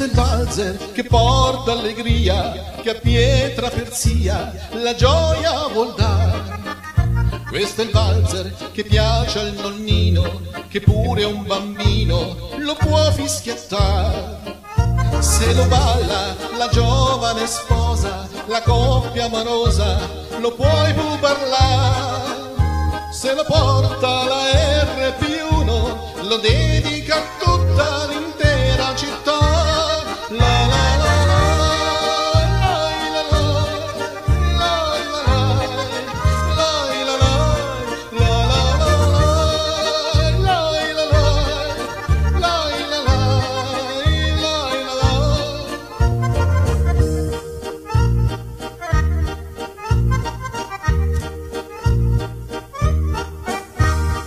Questo è il valzer che porta allegria, che a pietra Perzia la gioia vuol dar. Questo è il valzer che piace al nonnino, che pure un bambino lo può fischiettar. Se lo balla la giovane sposa, la coppia amorosa, lo puoi tu parlare. Se lo porta la RP1, lo dedica a tutta l'intera città. La la la la, la la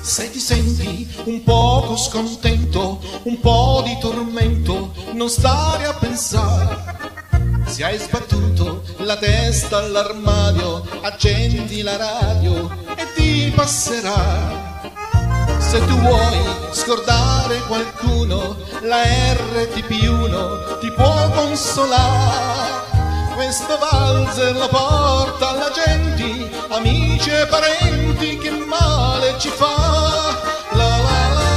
se ti senti un poco scontento, un po' di tormento, non stare a pensare. Se hai sbattuto la testa all'armadio, accendi la radio e ti passerà. Se tu vuoi scordare qualcuno, la RTP1 ti può consolare. Questo valzer lo porta alla gente, amici e parenti, che male ci fa. La la la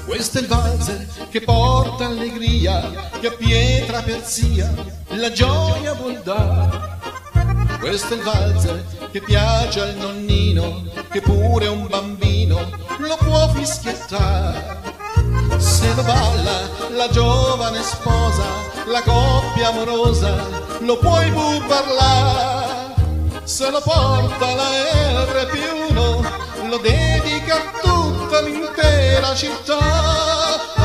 Questo è il valzer che porta allegria, che a pietra Perzia la gioia vuol dar. Questo è il valzer che piace al nonnino, che pure un bambino lo può fischiettare. Se lo balla la giovane sposa, la coppia amorosa, lo puoi pur parlare. Se lo porta la RP1, lo dedica a tutta l'intera città.